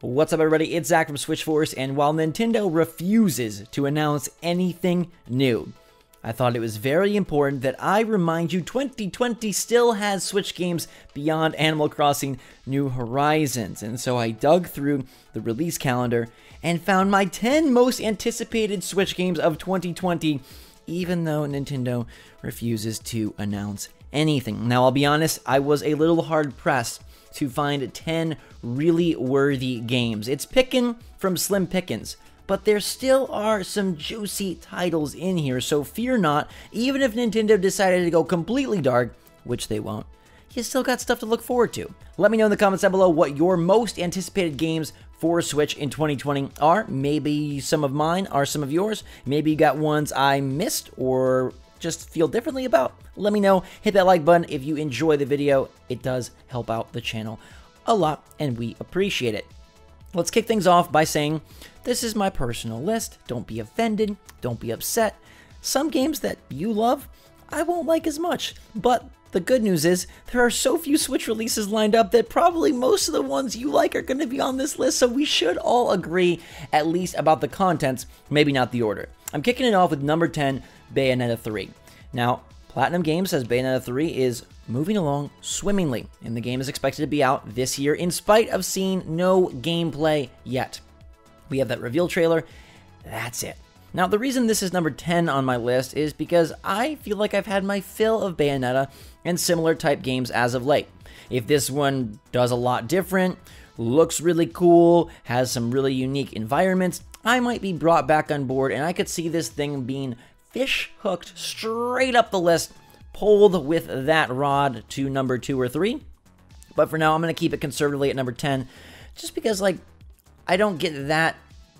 What's up, everybody? It's Zach from Switch Force, and while Nintendo refuses to announce anything new, I thought it was very important that I remind you 2020 still has Switch games beyond Animal Crossing New Horizons. And so I dug through the release calendar and found my 10 most anticipated Switch games of 2020, even though Nintendo refuses to announce anything. Now, I'll be honest, I was a little hard-pressed to find 10 really worthy games. It's picking from slim pickings, but there still are some juicy titles in here, so fear not. Even if Nintendo decided to go completely dark, which they won't, you still got stuff to look forward to. Let me know in the comments down below what your most anticipated games for Switch in 2020 are. Maybe some of mine are some of yours. Maybe you got ones I missed or just feel differently about. Let me know. Hit that like button if you enjoy the video. It does help out the channel a lot, and we appreciate it. Let's kick things off by saying this is my personal list. Don't be offended. Don't be upset. Some games that you love, I won't like as much. But the good news is there are so few Switch releases lined up that probably most of the ones you like are going to be on this list, so we should all agree at least about the contents, maybe not the order. I'm kicking it off with number 10, Bayonetta 3. Now, Platinum Games says Bayonetta 3 is moving along swimmingly, and the game is expected to be out this year in spite of seeing no gameplay yet. We have that reveal trailer. That's it. Now, the reason this is number 10 on my list is because I feel like I've had my fill of Bayonetta and similar type games as of late. If this one does a lot different, looks really cool, has some really unique environments, I might be brought back on board, and I could see this thing being fish hooked straight up the list, pulled with that rod to number 2 or 3. But for now, I'm going to keep it conservatively at number 10, just because, like, I don't get that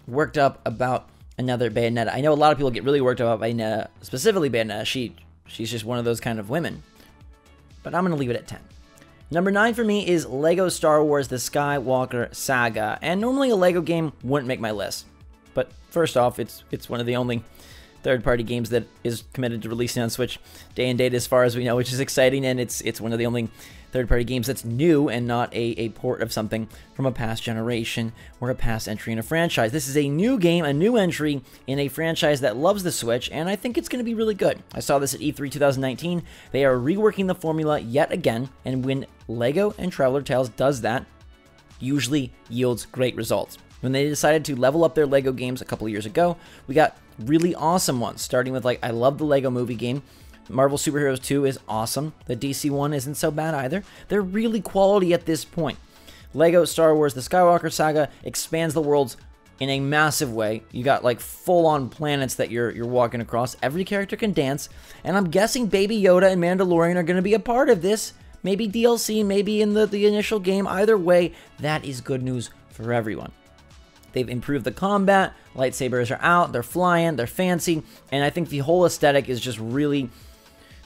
worked up about another Bayonetta. I know a lot of people get really worked up about Bayonetta, specifically Bayonetta. She's just one of those kind of women. But I'm going to leave it at 10. Number 9 for me is LEGO Star Wars The Skywalker Saga. And normally a LEGO game wouldn't make my list. But first off, it's one of the only third-party games that is committed to releasing on Switch day and date as far as we know, which is exciting, and it's one of the only third-party games that's new and not a port of something from a past generation or a past entry in a franchise. This is a new game, a new entry in a franchise that loves the Switch, and I think it's going to be really good. I saw this at E3 2019. They are reworking the formula yet again, and when LEGO and Traveler Tales does that, usually yields great results. When they decided to level up their LEGO games a couple of years ago, we got really awesome ones, starting with, like, I love the LEGO Movie game. Marvel Super Heroes 2 is awesome. The DC one isn't so bad either. They're really quality at this point. LEGO Star Wars The Skywalker Saga expands the worlds in a massive way. You got, like, full-on planets that you're walking across. Every character can dance, and I'm guessing Baby Yoda and Mandalorian are going to be a part of this. Maybe DLC, maybe in the initial game. Either way, that is good news for everyone. They've improved the combat, lightsabers are out, they're flying, they're fancy, and I think the whole aesthetic is just really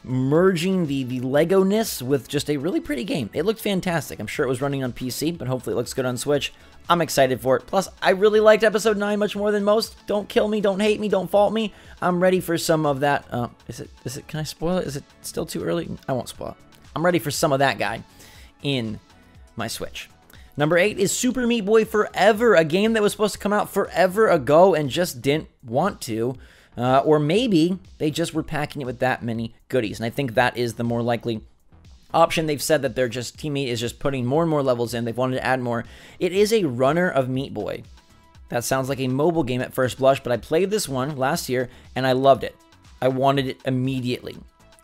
merging the Lego-ness with just a really pretty game. It looked fantastic. I'm sure it was running on PC, but hopefully it looks good on Switch. I'm excited for it. Plus, I really liked Episode 9 much more than most. Don't kill me, don't hate me, don't fault me. I'm ready for some of that. Can I spoil it? Is it still too early? I won't spoil it. I'm ready for some of that guy in my Switch. Number 8 is Super Meat Boy Forever, a game that was supposed to come out forever ago and just didn't want to. Or maybe they just were packing it with that many goodies. And I think that is the more likely option. They've said that Team Meat is just putting more and more levels in. They've wanted to add more. It is a runner of Meat Boy. That sounds like a mobile game at first blush, but I played this one last year and I loved it. I wanted it immediately.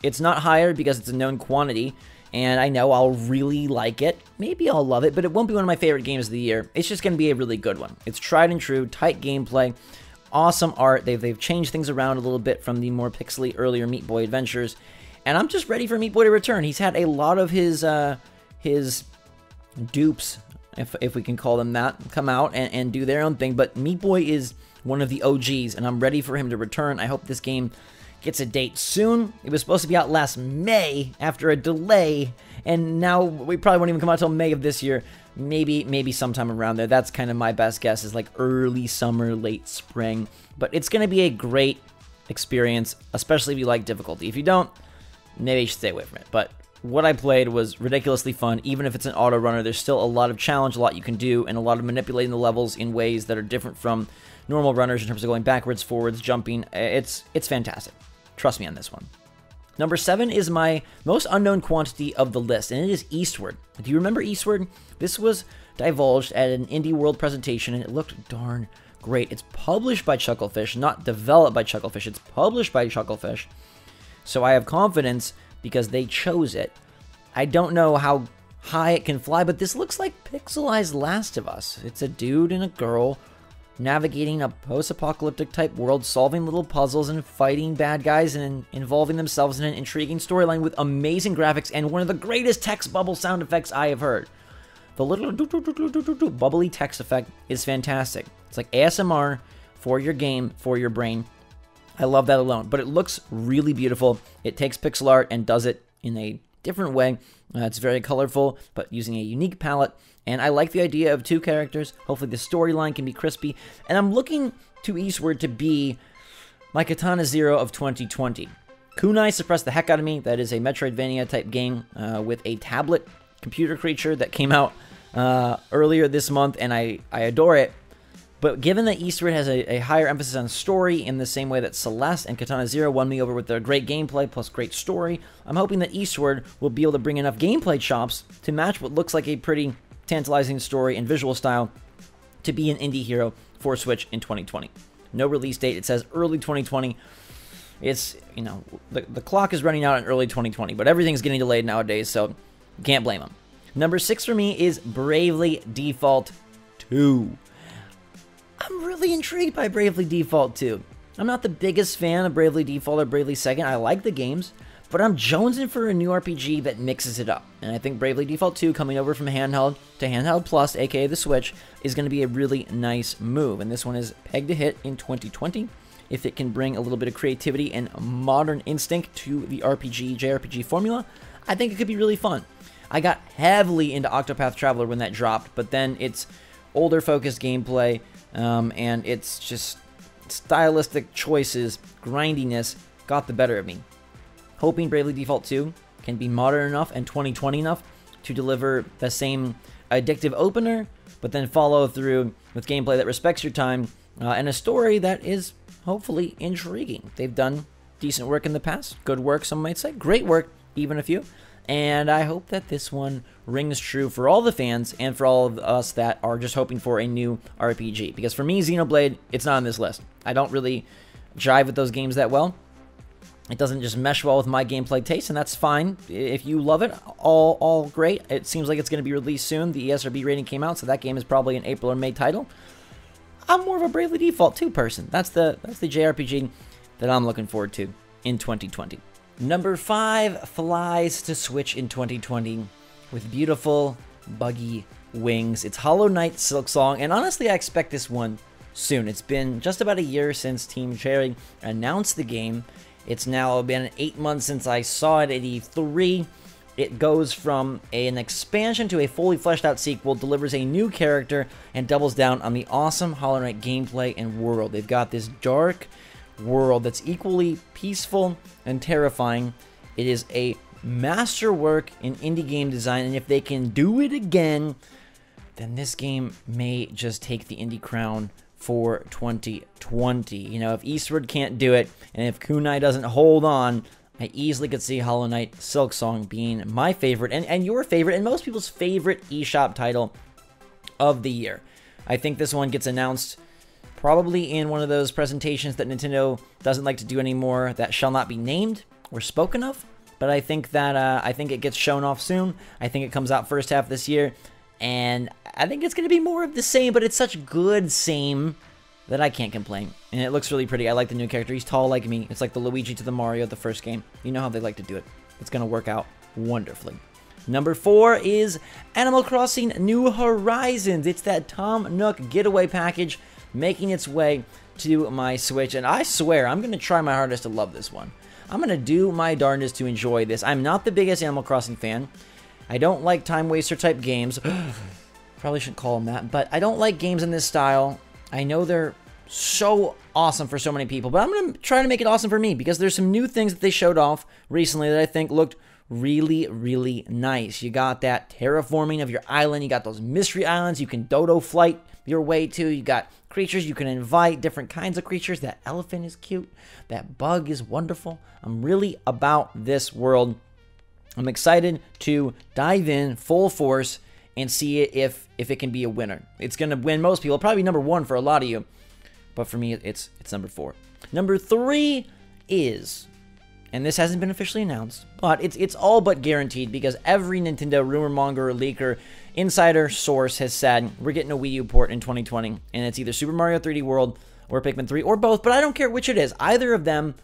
It's not higher because it's a known quantity, and I know I'll really like it. Maybe I'll love it, but it won't be one of my favorite games of the year. It's just going to be a really good one. It's tried and true, tight gameplay, awesome art. They've changed things around a little bit from the more pixely earlier Meat Boy adventures, and I'm just ready for Meat Boy to return. He's had a lot of his dupes, if we can call them that, come out and do their own thing, but Meat Boy is one of the OGs, and I'm ready for him to return. I hope this game gets a date soon. It was supposed to be out last May after a delay, and now we probably won't even come out until May of this year. Maybe sometime around there. That's kind of my best guess, is like early summer, late spring. But it's going to be a great experience, especially if you like difficulty. If you don't, maybe you should stay away from it. But what I played was ridiculously fun. Even if it's an auto runner, there's still a lot of challenge, a lot you can do, and a lot of manipulating the levels in ways that are different from normal runners in terms of going backwards, forwards, jumping. It's fantastic. Trust me on this one. Number 7 is my most unknown quantity of the list, and it is Eastward. Do you remember Eastward? This was divulged at an Indie World presentation, and it looked darn great. It's published by Chucklefish, not developed by Chucklefish. It's published by Chucklefish. So I have confidence because they chose it. I don't know how high it can fly, but this looks like pixelized Last of Us. It's a dude and a girl navigating a post-apocalyptic type world, solving little puzzles and fighting bad guys and involving themselves in an intriguing storyline with amazing graphics and one of the greatest text bubble sound effects I have heard. The little bubbly text effect is fantastic. It's like ASMR for your game, for your brain. I love that alone, but it looks really beautiful. It takes pixel art and does it in a different way. It's very colorful, but using a unique palette. And I like the idea of 2 characters. Hopefully the storyline can be crispy. And I'm looking to Eastward to be my Katana Zero of 2020. Kunai suppressed the heck out of me. That is a Metroidvania type game with a tablet computer creature that came out earlier this month, and I adore it. But given that Eastward has a higher emphasis on story in the same way that Celeste and Katana Zero won me over with their great gameplay plus great story, I'm hoping that Eastward will be able to bring enough gameplay chops to match what looks like a pretty tantalizing story and visual style to be an indie hero for Switch in 2020. No release date. It says early 2020. It's, you know, the clock is running out in early 2020, but everything's getting delayed nowadays, so can't blame them. Number 6 for me is Bravely Default 2. I'm really intrigued by Bravely Default 2. I'm not the biggest fan of Bravely Default or Bravely Second. I like the games, but I'm jonesing for a new RPG that mixes it up. And I think Bravely Default 2 coming over from handheld to handheld plus, aka the Switch, is going to be a really nice move. And this one is pegged to hit in 2020. If it can bring a little bit of creativity and modern instinct to the JRPG formula, I think it could be really fun. I got heavily into Octopath Traveler when that dropped, but then it's older focused gameplay, and it's just stylistic choices, grindiness got the better of me. Hoping Bravely Default 2 can be modern enough and 2020 enough to deliver the same addictive opener, but then follow through with gameplay that respects your time, and a story that is hopefully intriguing. They've done decent work in the past, good work some might say, great work even a few, and I hope that this one rings true for all the fans and for all of us that are just hoping for a new RPG. Because for me, Xenoblade, it's not on this list. I don't really jive with those games that well. It doesn't just mesh well with my gameplay taste, and that's fine. If you love it, all great. It seems like it's going to be released soon. The ESRB rating came out, so that game is probably an April or May title. I'm more of a Bravely Default 2 person. That's the JRPG that I'm looking forward to in 2020. Number 5 flies to Switch in 2020 with beautiful, buggy wings. It's Hollow Knight Silksong, and honestly, I expect this one soon. It's been just about a year since Team Cherry announced the game. It's now been 8 months since I saw it at E3. It goes from an expansion to a fully fleshed out sequel, delivers a new character, and doubles down on the awesome Hollow Knight gameplay and world. They've got this dark world that's equally peaceful and terrifying. It is a masterwork in indie game design, and if they can do it again, then this game may just take the indie crown for 2020. You know, if Eastward can't do it, and if Kunai doesn't hold on, I easily could see Hollow Knight Silksong being my favorite, and your favorite, and most people's favorite eShop title of the year. I think this one gets announced probably in one of those presentations that Nintendo doesn't like to do anymore that shall not be named or spoken of, but I think that I think it gets shown off soon. I think it comes out first half this year, and I think it's going to be more of the same, but it's such good same that I can't complain. And it looks really pretty. I like the new character. He's tall like me. It's like the Luigi to the Mario of the first game. You know how they like to do it. It's going to work out wonderfully. Number 4 is Animal Crossing New Horizons. It's that Tom Nook getaway package making its way to my Switch. And I swear, I'm going to try my hardest to love this one. I'm going to do my darndest to enjoy this. I'm not the biggest Animal Crossing fan. I don't like time waster type games. Probably shouldn't call them that. But I don't like games in this style. I know they're so awesome for so many people, but I'm going to try to make it awesome for me because there's some new things that they showed off recently that I think looked really, really nice. You got that terraforming of your island. You got those mystery islands you can dodo flight your way to. You got creatures you can invite, different kinds of creatures. That elephant is cute. That bug is wonderful. I'm really about this world. I'm excited to dive in full force and see if it can be a winner. It's going to win most people. Probably number 1 for a lot of you. But for me, it's number 4. Number 3 is, and this hasn't been officially announced, but it's all but guaranteed because every Nintendo rumor monger, leaker, insider source has said we're getting a Wii U port in 2020, and it's either Super Mario 3D World or Pikmin 3 or both, but I don't care which it is. Either of them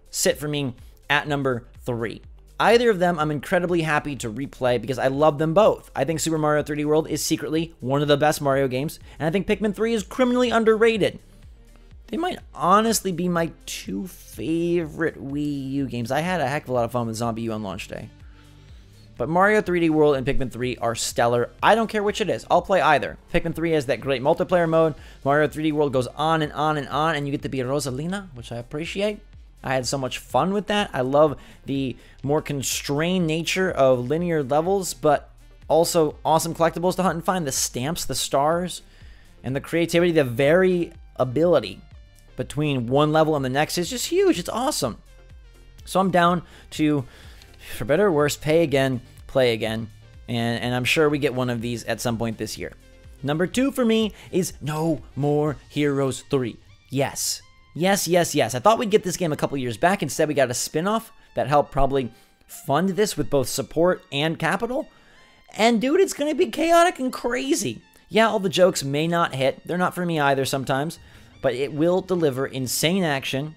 sit for me at number 3. Either of them I'm incredibly happy to replay because I love them both. I think Super Mario 3D World is secretly one of the best Mario games, and I think Pikmin 3 is criminally underrated. They might honestly be my 2 favorite Wii U games. I had a heck of a lot of fun with Zombie U on launch day. But Mario 3D World and Pikmin 3 are stellar. I don't care which it is. I'll play either. Pikmin 3 has that great multiplayer mode. Mario 3D World goes on and on and on, and you get to be Rosalina, which I appreciate. I had so much fun with that. I love the more constrained nature of linear levels, but also awesome collectibles to hunt and find. The stamps, the stars, and the creativity, the variability between one level and the next is just huge. It's awesome. So I'm down to, for better or worse, pay again, play again, and I'm sure we get one of these at some point this year. Number 2 for me is No More Heroes 3. Yes. Yes, yes, yes. I thought we'd get this game a couple years back. Instead, we got a spin-off that helped probably fund this with both support and capital. And dude, it's going to be chaotic and crazy. Yeah, all the jokes may not hit. They're not for me either sometimes. But it will deliver insane action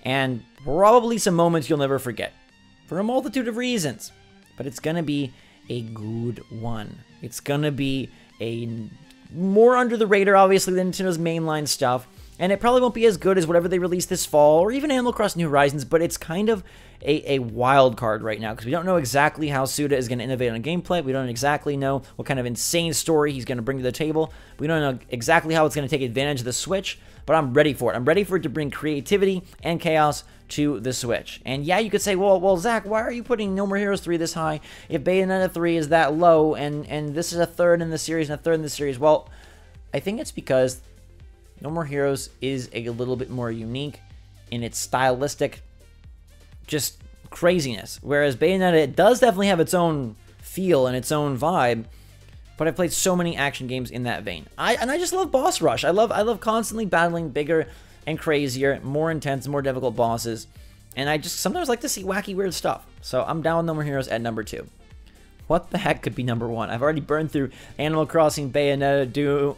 and probably some moments you'll never forget. For a multitude of reasons. But it's going to be a good one. It's going to be a more under the radar, obviously, than Nintendo's mainline stuff. And it probably won't be as good as whatever they release this fall, or even Animal Crossing New Horizons, but it's kind of a wild card right now, because we don't know exactly how Suda is going to innovate on gameplay. We don't exactly know what kind of insane story he's going to bring to the table. We don't know exactly how it's going to take advantage of the Switch, but I'm ready for it. I'm ready for it to bring creativity and chaos to the Switch. And yeah, you could say, well, Zach, why are you putting No More Heroes 3 this high if Bayonetta 3 is that low, and this is a third in the series and a third in the series? Well, I think it's because No More Heroes is a little bit more unique in its stylistic just craziness. Whereas Bayonetta, it does definitely have its own feel and its own vibe, but I've played so many action games in that vein. I just love boss rush. I love constantly battling bigger and crazier, more intense, more difficult bosses. And I just sometimes like to see wacky, weird stuff. So I'm down with No More Heroes at number 2. What the heck could be number 1? I've already burned through Animal Crossing, Bayonetta,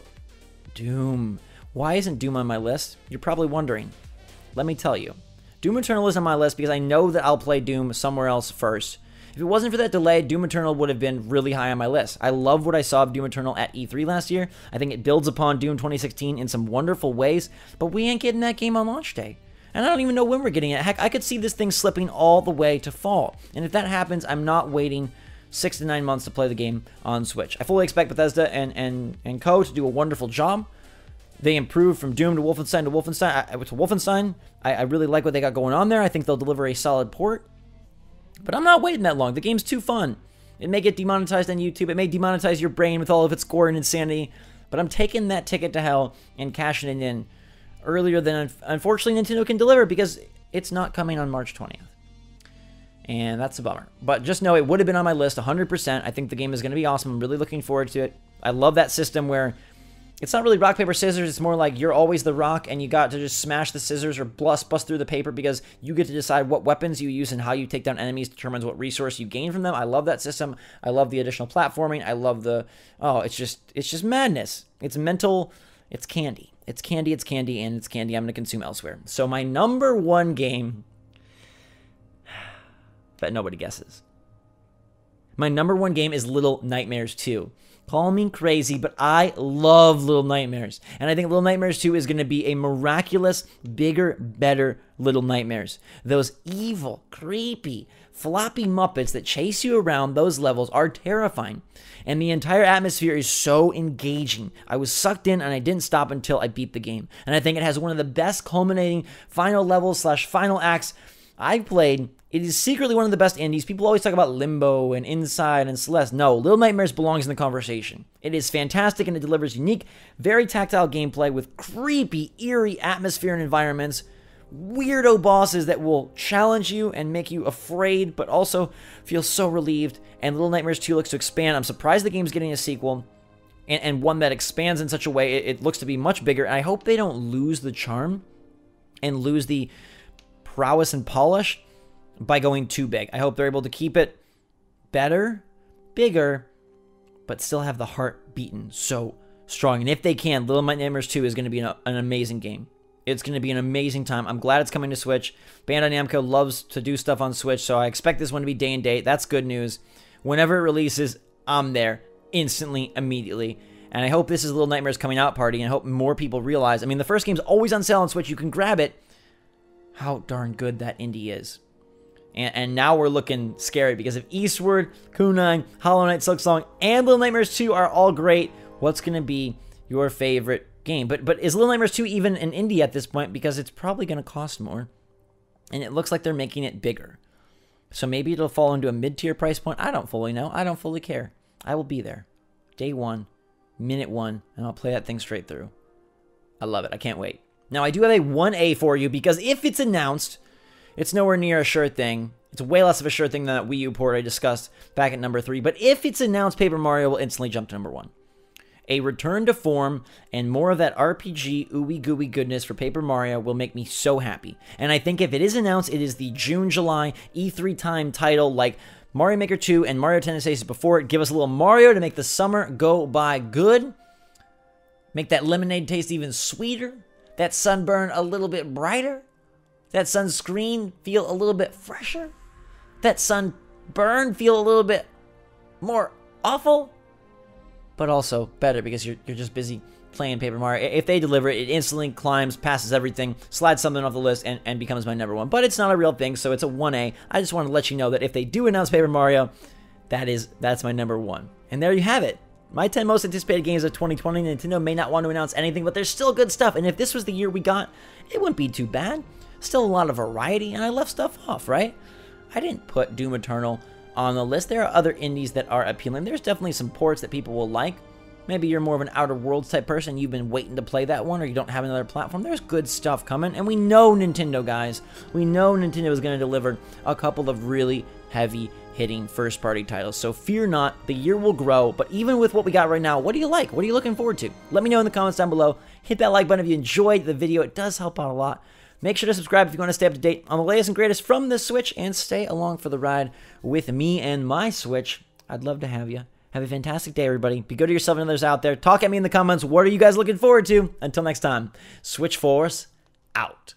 Doom. Why isn't Doom on my list? You're probably wondering. Let me tell you. Doom Eternal is on my list because I know that I'll play Doom somewhere else first. If it wasn't for that delay, Doom Eternal would have been really high on my list. I love what I saw of Doom Eternal at E3 last year. I think it builds upon Doom 2016 in some wonderful ways, but we ain't getting that game on launch day. And I don't even know when we're getting it. Heck, I could see this thing slipping all the way to fall. And if that happens, I'm not waiting 6 to 9 months to play the game on Switch. I fully expect Bethesda and Co. to do a wonderful job. They improved from Doom to Wolfenstein to Wolfenstein. I really like what they got going on there. I think they'll deliver a solid port. But I'm not waiting that long. The game's too fun. It may get demonetized on YouTube. It may demonetize your brain with all of its gore and insanity. But I'm taking that ticket to hell and cashing it in earlier than, unfortunately, Nintendo can deliver, because it's not coming on March 20th. And that's a bummer. But just know it would have been on my list 100%. I think the game is going to be awesome. I'm really looking forward to it. I love that system where it's not really rock, paper, scissors. It's more like you're always the rock, and you got to just smash the scissors or bust through the paper, because you get to decide what weapons you use and how you take down enemies determines what resource you gain from them. I love that system. I love the additional platforming. I love the, it's just madness. It's mental. It's candy. It's candy, and it's candy I'm going to consume elsewhere. So my number 1 game, bet nobody guesses. My number 1 game is Little Nightmares 2. Call me crazy, but I love Little Nightmares. And I think Little Nightmares 2 is going to be a miraculous, bigger, better Little Nightmares. Those evil, creepy, floppy Muppets that chase you around those levels are terrifying. And the entire atmosphere is so engaging. I was sucked in, and I didn't stop until I beat the game. And I think it has one of the best culminating final levels / final acts I've played It is secretly one of the best indies. People always talk about Limbo and Inside and Celeste. No, Little Nightmares belongs in the conversation. It is fantastic and it delivers unique, very tactile gameplay with creepy, eerie atmosphere and environments, weirdo bosses that will challenge you and make you afraid, but also feel so relieved. And Little Nightmares 2 looks to expand. I'm surprised the game's getting a sequel, and one that expands in such a way it looks to be much bigger. And I hope they don't lose the charm and lose the prowess and polish by going too big. I hope they're able to keep it better, bigger, but still have the heart beaten so strong. And if they can, Little Nightmares 2 is going to be an amazing game. It's going to be an amazing time. I'm glad it's coming to Switch. Bandai Namco loves to do stuff on Switch, so I expect this one to be day and date. That's good news. Whenever it releases, I'm there instantly, immediately. And I hope this is Little Nightmares coming out party, and I hope more people realize. I mean, the first game's always on sale on Switch. You can grab it. How darn good that indie is. And now we're looking scary because if Eastward, Kunai, Hollow Knight, Silksong, and Little Nightmares 2 are all great, what's going to be your favorite game? But is Little Nightmares 2 even an indie at this point? Because it's probably going to cost more. And it looks like they're making it bigger. So maybe it'll fall into a mid-tier price point. I don't fully know. I don't fully care. I will be there. Day 1, minute 1, and I'll play that thing straight through. I love it. I can't wait. Now, I do have a 1A for you because if it's announced, it's nowhere near a sure thing. It's way less of a sure thing than that Wii U port I discussed back at number 3. But if it's announced, Paper Mario will instantly jump to number 1. A return to form and more of that RPG ooey gooey goodness for Paper Mario will make me so happy. And I think if it is announced, it is the June-July E3 time title like Mario Maker 2 and Mario Tennis Aces before it. Give us a little Mario to make the summer go by good. Make that lemonade taste even sweeter. That sunburn a little bit brighter. That sunscreen feel a little bit fresher. That sunburn feel a little bit more awful. But also better because you're just busy playing Paper Mario. If they deliver it, it instantly climbs, passes everything, slides something off the list, and becomes my number 1. But it's not a real thing, so it's a 1A. I just want to let you know that if they do announce Paper Mario, that's my number 1. And there you have it. My 10 most anticipated games of 2020. Nintendo may not want to announce anything, but there's still good stuff. And if this was the year we got, it wouldn't be too bad. Still a lot of variety, and I left stuff off, right? I didn't put Doom Eternal on the list. There are other indies that are appealing. There's definitely some ports that people will like. Maybe you're more of an Outer Worlds type person. You've been waiting to play that one, or you don't have another platform. There's good stuff coming, and we know Nintendo, guys. We know Nintendo is going to deliver a couple of really heavy-hitting first-party titles. So fear not, the year will grow. But even with what we got right now, what do you like? What are you looking forward to? Let me know in the comments down below. Hit that like button if you enjoyed the video. It does help out a lot. Make sure to subscribe if you want to stay up to date on the latest and greatest from the Switch, and stay along for the ride with me and my Switch. I'd love to have you. Have a fantastic day, everybody. Be good to yourself and others out there. Talk at me in the comments. What are you guys looking forward to? Until next time, Switch Force out.